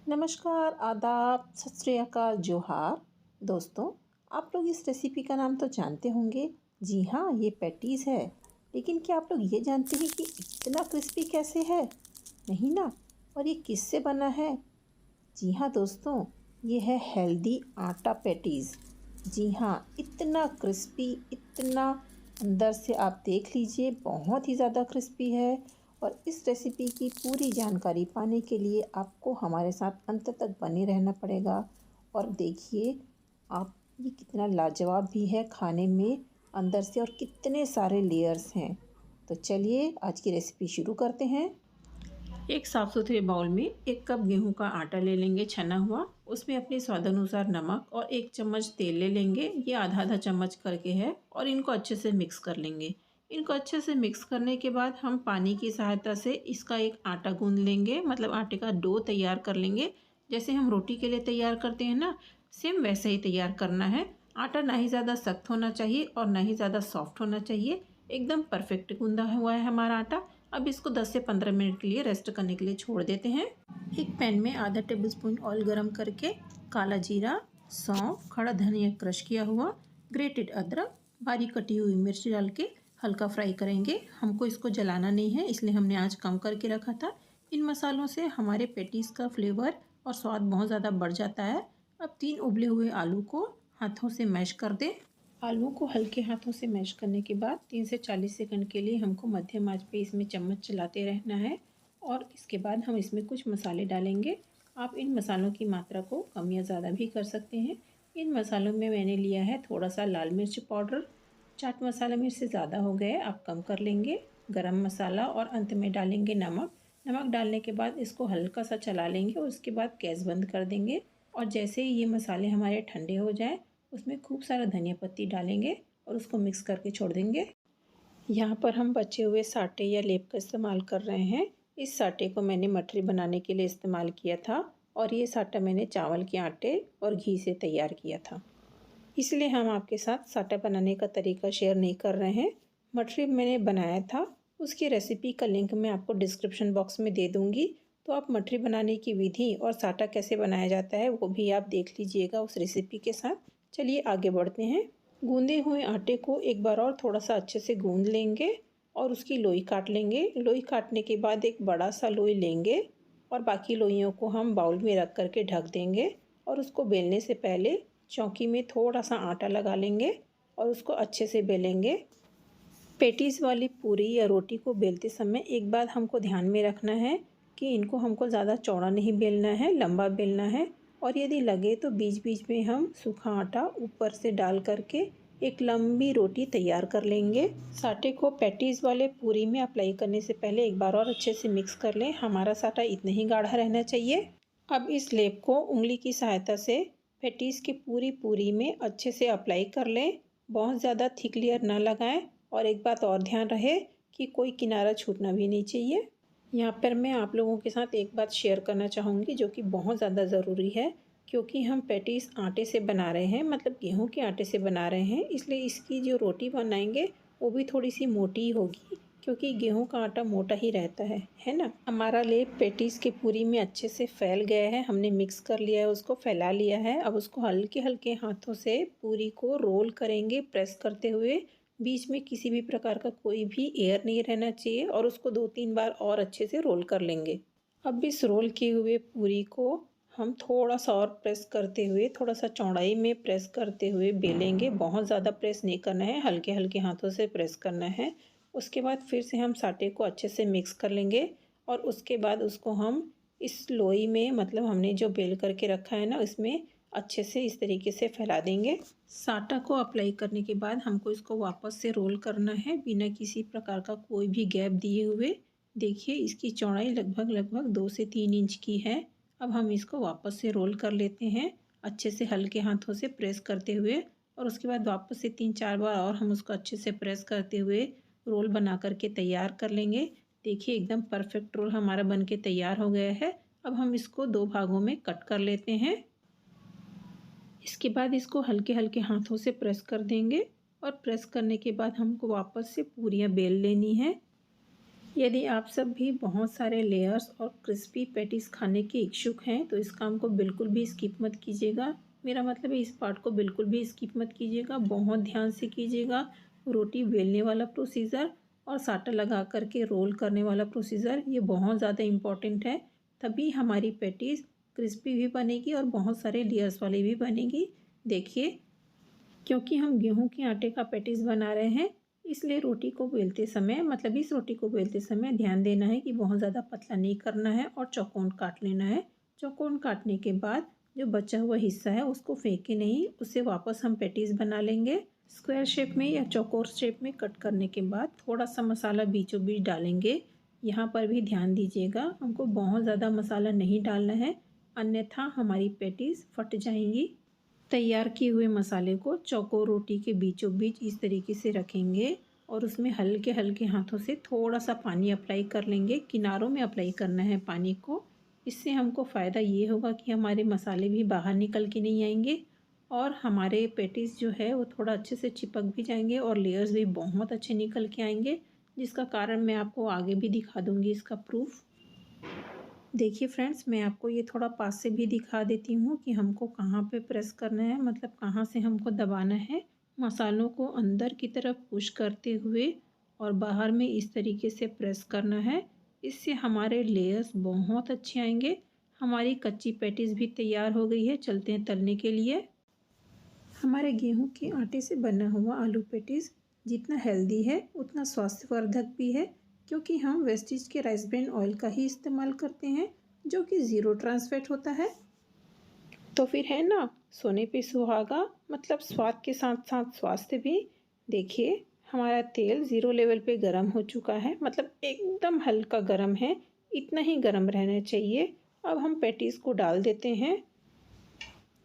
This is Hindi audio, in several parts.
नमस्कार, आदाब, सत श्री अकाल, जोहार। दोस्तों, आप लोग इस रेसिपी का नाम तो जानते होंगे। जी हाँ, ये पैटीज़ है। लेकिन क्या आप लोग ये जानते हैं कि इतना क्रिस्पी कैसे है? नहीं ना। और ये किससे बना है? जी हाँ दोस्तों, ये है हेल्दी आटा पैटीज़। जी हाँ, इतना क्रिस्पी, इतना अंदर से आप देख लीजिए, बहुत ही ज़्यादा क्रिस्पी है। और इस रेसिपी की पूरी जानकारी पाने के लिए आपको हमारे साथ अंत तक बने रहना पड़ेगा। और देखिए आप, ये कितना लाजवाब भी है खाने में, अंदर से, और कितने सारे लेयर्स हैं। तो चलिए आज की रेसिपी शुरू करते हैं। एक साफ़ सुथरे बाउल में 1 कप गेहूं का आटा ले लेंगे छना हुआ। उसमें अपने स्वादानुसार नमक और 1 चम्मच तेल ले लेंगे। ये आधा आधा चम्मच करके है। और इनको अच्छे से मिक्स कर लेंगे। इनको अच्छे से मिक्स करने के बाद हम पानी की सहायता से इसका एक आटा गूंद लेंगे, मतलब आटे का डो तैयार कर लेंगे। जैसे हम रोटी के लिए तैयार करते हैं ना, सेम वैसे ही तैयार करना है। आटा ना ही ज़्यादा सख्त होना चाहिए और ना ही ज़्यादा सॉफ्ट होना चाहिए। एकदम परफेक्ट गूंदा हुआ है हमारा आटा। अब इसको 10 से 15 मिनट के लिए रेस्ट करने के लिए छोड़ देते हैं। एक पैन में आधा टेबलस्पून ऑयल गरम करके काला जीरा, सौंफ, खड़ा धनिया क्रश किया हुआ, ग्रेटेड अदरक, बारीक कटी हुई मिर्च डाल के हल्का फ्राई करेंगे। हमको इसको जलाना नहीं है, इसलिए हमने आँच कम करके रखा था। इन मसालों से हमारे पेटीज़ का फ्लेवर और स्वाद बहुत ज़्यादा बढ़ जाता है। अब 3 उबले हुए आलू को हाथों से मैश कर दें। आलू को हल्के हाथों से मैश करने के बाद 3 से 40 सेकंड के लिए हमको मध्यम आंच पे इसमें चम्मच चलाते रहना है। और इसके बाद हम इसमें कुछ मसाले डालेंगे। आप इन मसालों की मात्रा को कम या ज़्यादा भी कर सकते हैं। इन मसालों में मैंने लिया है थोड़ा सा लाल मिर्च पाउडर। चाट मसाला मिर्च से ज़्यादा हो गए, आप कम कर लेंगे। गरम मसाला और अंत में डालेंगे नमक। नमक डालने के बाद इसको हल्का सा चला लेंगे और उसके बाद गैस बंद कर देंगे। और जैसे ही ये मसाले हमारे ठंडे हो जाए, उसमें खूब सारा धनिया पत्ती डालेंगे और उसको मिक्स करके छोड़ देंगे। यहाँ पर हम बचे हुए साटे या लेप का इस्तेमाल कर रहे हैं। इस साटे को मैंने मठरी बनाने के लिए इस्तेमाल किया था। और ये साटा मैंने चावल के आटे और घी से तैयार किया था, इसलिए हम आपके साथ साटा बनाने का तरीका शेयर नहीं कर रहे हैं। मठरी मैंने बनाया था, उसकी रेसिपी का लिंक मैं आपको डिस्क्रिप्शन बॉक्स में दे दूँगी। तो आप मठरी बनाने की विधि और साटा कैसे बनाया जाता है वो भी आप देख लीजिएगा उस रेसिपी के साथ। चलिए आगे बढ़ते हैं। गूंदे हुए आटे को एक बार और थोड़ा सा अच्छे से गूंद लेंगे और उसकी लोई काट लेंगे। लोई काटने के बाद एक बड़ा सा लोई लेंगे और बाकी लोइयों को हम बाउल में रख करके ढक देंगे। और उसको बेलने से पहले चौकी में थोड़ा सा आटा लगा लेंगे और उसको अच्छे से बेलेंगे। पेटीज़ वाली पूरी या रोटी को बेलते समय एक बात हमको ध्यान में रखना है कि इनको हमको ज़्यादा चौड़ा नहीं बेलना है, लंबा बेलना है। और यदि लगे तो बीच बीच में हम सूखा आटा ऊपर से डाल करके एक लंबी रोटी तैयार कर लेंगे। साटे को पैटीज़ वाले पूरी में अप्लाई करने से पहले एक बार और अच्छे से मिक्स कर लें। हमारा साटा इतना ही गाढ़ा रहना चाहिए। अब इस लेप को उंगली की सहायता से पैटीज़ की पूरी पूरी में अच्छे से अप्लाई कर लें। बहुत ज़्यादा थिक लेयर ना लगाएं। और एक बात और ध्यान रहे कि कोई किनारा छूटना भी नहीं चाहिए। यहाँ पर मैं आप लोगों के साथ एक बात शेयर करना चाहूँगी जो कि बहुत ज़्यादा ज़रूरी है। क्योंकि हम पैटीज़ आटे से बना रहे हैं, मतलब गेहूं के आटे से बना रहे हैं, इसलिए इसकी जो रोटी बनाएंगे वो भी थोड़ी सी मोटी ही होगी। क्योंकि गेहूं का आटा मोटा ही रहता है ना। हमारा लेप पेटीज़ की पूरी में अच्छे से फैल गया है। हमने मिक्स कर लिया है, उसको फैला लिया है। अब उसको हल्के हल्के हाथों से पूरी को रोल करेंगे, प्रेस करते हुए। बीच में किसी भी प्रकार का कोई भी एयर नहीं रहना चाहिए। और उसको 2-3 बार और अच्छे से रोल कर लेंगे। अब इस रोल किए हुए पूरी को हम थोड़ा सा और प्रेस करते हुए, थोड़ा सा चौड़ाई में प्रेस करते हुए बेलेंगे। बहुत ज़्यादा प्रेस नहीं करना है, हल्के हल्के हाथों से प्रेस करना है। उसके बाद फिर से हम साटे को अच्छे से मिक्स कर लेंगे। और उसके बाद उसको हम इस लोई में, मतलब हमने जो बेल करके रखा है ना, इसमें अच्छे से इस तरीके से फैला देंगे। साटा को अप्लाई करने के बाद हमको इसको वापस से रोल करना है, बिना किसी प्रकार का कोई भी गैप दिए हुए। देखिए इसकी चौड़ाई लगभग 2 से 3 इंच की है। अब हम इसको वापस से रोल कर लेते हैं, अच्छे से हल्के हाथों से प्रेस करते हुए। और उसके बाद वापस से 3-4 बार और हम उसको अच्छे से प्रेस करते हुए रोल बना करके तैयार कर लेंगे। देखिए एकदम परफेक्ट रोल हमारा बन के तैयार हो गया है। अब हम इसको 2 भागों में कट कर लेते हैं। इसके बाद इसको हल्के हल्के हाथों से प्रेस कर देंगे। और प्रेस करने के बाद हमको वापस से पूरियाँ बेल लेनी है। यदि आप सब भी बहुत सारे लेयर्स और क्रिस्पी पैटीज़ खाने के इच्छुक हैं तो इस काम को बिल्कुल भी स्किप मत कीजिएगा। मेरा मतलब है इस पार्ट को बिल्कुल भी स्किप मत कीजिएगा, बहुत ध्यान से कीजिएगा। रोटी बेलने वाला प्रोसीजर और साटा लगा करके रोल करने वाला प्रोसीजर ये बहुत ज़्यादा इम्पॉर्टेंट है, तभी हमारी पैटीज़ क्रिस्पी भी बनेगी और बहुत सारे लेयर्स वाली भी बनेगी। देखिए, क्योंकि हम गेहूं के आटे का पैटीज़ बना रहे हैं, इसलिए रोटी को बेलते समय मतलब इस रोटी को बेलते समय ध्यान देना है कि बहुत ज़्यादा पतला नहीं करना है और चौकोन काट लेना है। चौकोन काटने के बाद जो बचा हुआ हिस्सा है उसको फेंके नहीं, उससे वापस हम पैटीज़ बना लेंगे। स्क्वायर शेप में या चौकोर शेप में कट करने के बाद थोड़ा सा मसाला बीचों बीच डालेंगे। यहाँ पर भी ध्यान दीजिएगा, हमको बहुत ज़्यादा मसाला नहीं डालना है, अन्यथा हमारी पैटीज़ फट जाएंगी। तैयार किए हुए मसाले को चौकोर रोटी के बीचों बीच इस तरीके से रखेंगे और उसमें हल्के हल्के हाथों से थोड़ा सा पानी अप्लाई कर लेंगे। किनारों में अप्लाई करना है पानी को। इससे हमको फ़ायदा ये होगा कि हमारे मसाले भी बाहर निकल के नहीं आएंगे और हमारे पैटीज़ जो है वो थोड़ा अच्छे से चिपक भी जाएंगे और लेयर्स भी बहुत अच्छे निकल के आएंगे, जिसका कारण मैं आपको आगे भी दिखा दूँगी इसका प्रूफ। देखिए फ्रेंड्स, मैं आपको ये थोड़ा पास से भी दिखा देती हूँ कि हमको कहाँ पे प्रेस करना है, मतलब कहाँ से हमको दबाना है। मसालों को अंदर की तरफ पुश करते हुए और बाहर में इस तरीके से प्रेस करना है। इससे हमारे लेयर्स बहुत अच्छे आएंगे। हमारी कच्ची पैटीज़ भी तैयार हो गई है, चलते हैं तलने के लिए। हमारे गेहूं के आटे से बना हुआ आलू पैटीज़ जितना हेल्दी है उतना स्वास्थ्यवर्धक भी है, क्योंकि हम वेस्टेज के राइस ब्रेन ऑयल का ही इस्तेमाल करते हैं जो कि ज़ीरो ट्रांस फैट होता है। तो फिर है ना, सोने पे सुहागा, मतलब स्वाद के साथ साथ स्वास्थ्य भी। देखिए, हमारा तेल ज़ीरो लेवल पे गर्म हो चुका है, मतलब एकदम हल्का गर्म है, इतना ही गर्म रहना चाहिए। अब हम पैटीज़ को डाल देते हैं।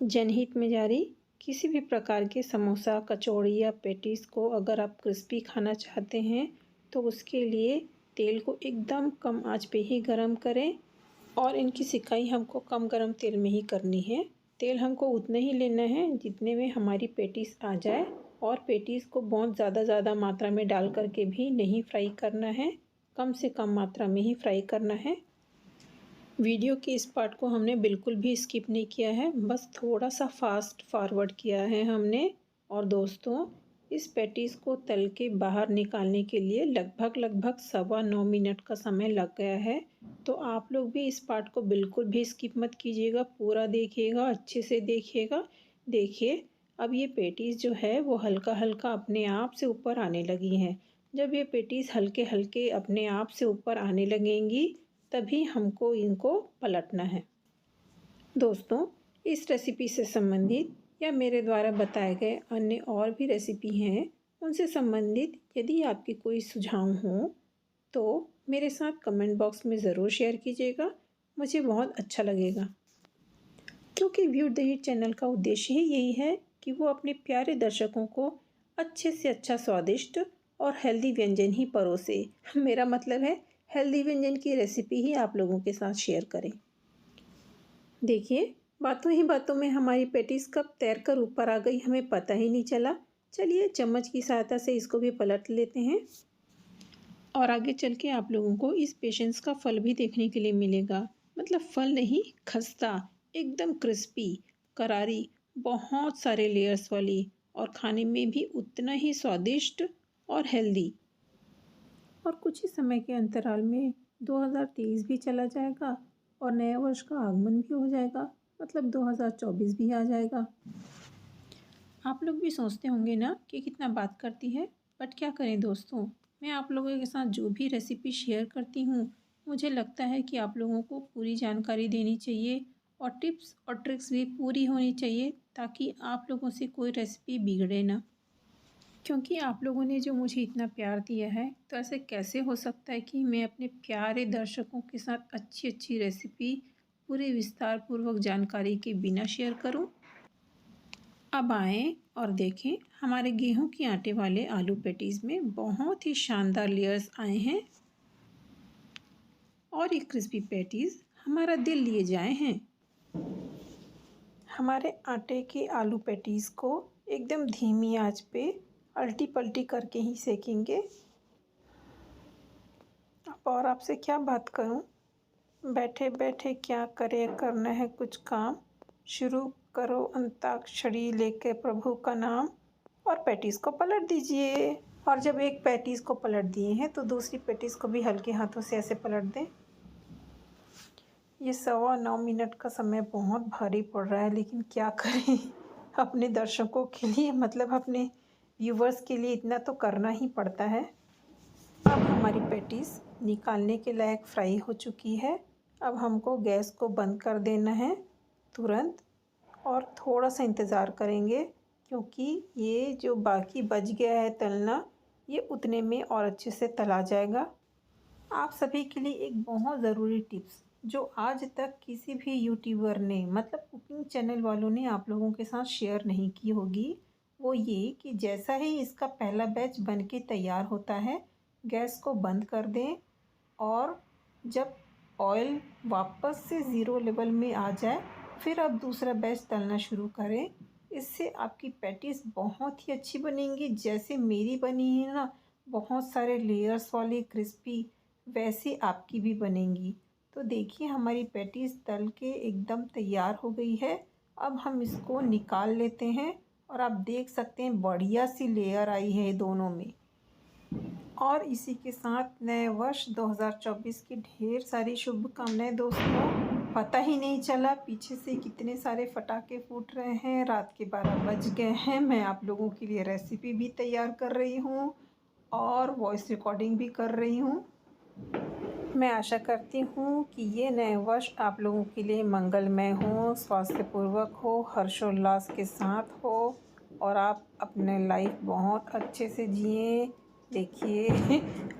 जनहित में जारी, किसी भी प्रकार के समोसा, कचौड़ी या पैटीज़ को अगर आप क्रिस्पी खाना चाहते हैं तो उसके लिए तेल को एकदम कम आंच पे ही गरम करें और इनकी सिकाई हमको कम गरम तेल में ही करनी है। तेल हमको उतना ही लेना है जितने में हमारी पैटीज़ आ जाए और पैटीज़ को बहुत ज़्यादा मात्रा में डाल करके भी नहीं फ्राई करना है, कम से कम मात्रा में ही फ्राई करना है। वीडियो के इस पार्ट को हमने बिल्कुल भी स्किप नहीं किया है, बस थोड़ा सा फास्ट फॉरवर्ड किया है हमने। और दोस्तों, इस पैटीज़ को तल के बाहर निकालने के लिए लगभग 9.25 मिनट का समय लग गया है। तो आप लोग भी इस पार्ट को बिल्कुल भी स्किप मत कीजिएगा, पूरा देखिएगा, अच्छे से देखिएगा। देखिए, अब ये पैटीज़ जो है वो हल्का हल्का अपने आप से ऊपर आने लगी हैं। जब ये पैटीज़ हल्के हल्के अपने आप से ऊपर आने लगेंगी तभी हमको इनको पलटना है। दोस्तों, इस रेसिपी से संबंधित या मेरे द्वारा बताए गए अन्य और भी रेसिपी हैं, उनसे संबंधित यदि आपके कोई सुझाव हों तो मेरे साथ कमेंट बॉक्स में ज़रूर शेयर कीजिएगा, मुझे बहुत अच्छा लगेगा। क्योंकि व्यू द हिट चैनल का उद्देश्य ही यही है कि वो अपने प्यारे दर्शकों को अच्छे से अच्छा स्वादिष्ट और हेल्दी व्यंजन ही परोसे। मेरा मतलब है हेल्दी व्यंजन की रेसिपी ही आप लोगों के साथ शेयर करें। देखिए, बातों ही बातों में हमारी पैटीज़ कब तैर कर ऊपर आ गई हमें पता ही नहीं चला। चलिए चम्मच की सहायता से इसको भी पलट लेते हैं और आगे चल के आप लोगों को इस पेशेंस का फल भी देखने के लिए मिलेगा। मतलब फल नहीं, खस्ता, एकदम क्रिस्पी, करारी, बहुत सारे लेयर्स वाली और खाने में भी उतना ही स्वादिष्ट और हेल्दी। और कुछ ही समय के अंतराल में 2023 भी चला जाएगा और नए वर्ष का आगमन भी हो जाएगा, मतलब 2024 भी आ जाएगा। आप लोग भी सोचते होंगे ना कि कितना बात करती है, बट क्या करें दोस्तों, मैं आप लोगों के साथ जो भी रेसिपी शेयर करती हूँ मुझे लगता है कि आप लोगों को पूरी जानकारी देनी चाहिए और टिप्स और ट्रिक्स भी पूरी होनी चाहिए, ताकि आप लोगों से कोई रेसिपी बिगड़े ना। क्योंकि आप लोगों ने जो मुझे इतना प्यार दिया है, तो ऐसे कैसे हो सकता है कि मैं अपने प्यारे दर्शकों के साथ अच्छी अच्छी रेसिपी पूरे विस्तार पूर्वक जानकारी के बिना शेयर करूं। अब आएँ और देखें, हमारे गेहूं के आटे वाले आलू पैटीज़ में बहुत ही शानदार लेयर्स आए हैं और ये क्रिस्पी पैटीज़ हमारा दिल लिए जाए हैं। हमारे आटे के आलू पैटीज़ को एकदम धीमी आंच पे अल्टी पल्टी करके ही सेकेंगे और आपसे क्या बात करूं? बैठे बैठे क्या करे, करना है कुछ काम। शुरू करो अंताक्षरी लेके प्रभु का नाम और पैटीज को पलट दीजिए। और जब एक पैटीज को पलट दिए हैं तो दूसरी पैटीज को भी हल्के हाथों से ऐसे पलट दें। ये 9:15 मिनट का समय बहुत भारी पड़ रहा है, लेकिन क्या करें अपने दर्शकों के लिए, मतलब अपने व्यूवर्स के लिए इतना तो करना ही पड़ता है। अब हमारी पैटीज निकालने के लायक फ्राई हो चुकी है। अब हमको गैस को बंद कर देना है तुरंत, और थोड़ा सा इंतज़ार करेंगे, क्योंकि ये जो बाकी बच गया है तलना, ये उतने में और अच्छे से तला जाएगा। आप सभी के लिए एक बहुत ज़रूरी टिप्स, जो आज तक किसी भी यूट्यूबर ने, मतलब कुकिंग चैनल वालों ने आप लोगों के साथ शेयर नहीं की होगी, वो ये कि जैसा ही इसका पहला बैच बन के तैयार होता है, गैस को बंद कर दें, और जब ऑयल वापस से ज़ीरो लेवल में आ जाए, फिर आप दूसरा बैच तलना शुरू करें। इससे आपकी पैटीज बहुत ही अच्छी बनेंगी, जैसे मेरी बनी है ना, बहुत सारे लेयर्स वाली क्रिस्पी, वैसे आपकी भी बनेंगी। तो देखिए हमारी पैटीज तल के एकदम तैयार हो गई है। अब हम इसको निकाल लेते हैं, और आप देख सकते हैं बढ़िया सी लेयर आई है दोनों में। और इसी के साथ नए वर्ष 2024 की ढेर सारी शुभकामनाएं दोस्तों। पता ही नहीं चला पीछे से कितने सारे पटाखे फूट रहे हैं। रात के 12 बज गए हैं। मैं आप लोगों के लिए रेसिपी भी तैयार कर रही हूँ और वॉइस रिकॉर्डिंग भी कर रही हूँ। मैं आशा करती हूँ कि ये नए वर्ष आप लोगों के लिए मंगलमय हो, स्वास्थ्यपूर्वक हो, हर्षोल्लास के साथ हो, और आप अपने लाइफ बहुत अच्छे से जिएं। देखिए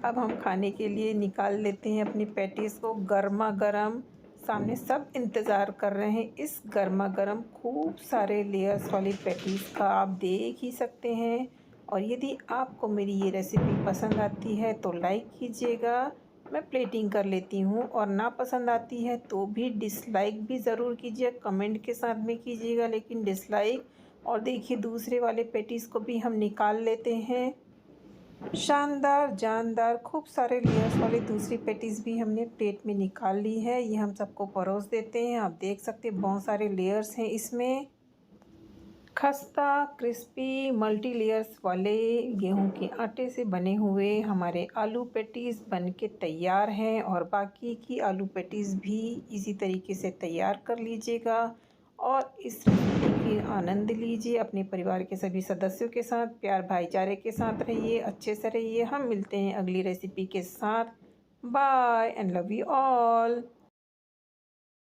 अब हम खाने के लिए निकाल लेते हैं अपनी पैटीज़ को। गर्मा गर्म सामने सब इंतज़ार कर रहे हैं। इस गर्मा गर्म खूब सारे लेयर्स वाली पैटीज़ का आप देख ही सकते हैं। और यदि आपको मेरी ये रेसिपी पसंद आती है तो लाइक कीजिएगा। मैं प्लेटिंग कर लेती हूँ, और ना पसंद आती है तो भी डिसलाइक भी ज़रूर कीजिए, कमेंट के साथ में कीजिएगा, लेकिन डिसलाइक। और देखिए दूसरे वाले पैटीज़ को भी हम निकाल लेते हैं। शानदार जानदार खूब सारे लेयर्स वाली दूसरी पैटीज़ भी हमने प्लेट में निकाल ली है। ये हम सबको परोस देते हैं। आप देख सकते हैं बहुत सारे लेयर्स हैं इसमें। खस्ता क्रिस्पी मल्टी लेयर्स वाले गेहूं के आटे से बने हुए हमारे आलू पैटीज़ बन के तैयार हैं, और बाकी की आलू पैटीज़ भी इसी तरीके से तैयार कर लीजिएगा। और इस रेसिपी की आनंद लीजिए। अपने परिवार के सभी सदस्यों के साथ प्यार भाईचारे के साथ रहिए, अच्छे से रहिए। हम मिलते हैं अगली रेसिपी के साथ। Bye and love you all.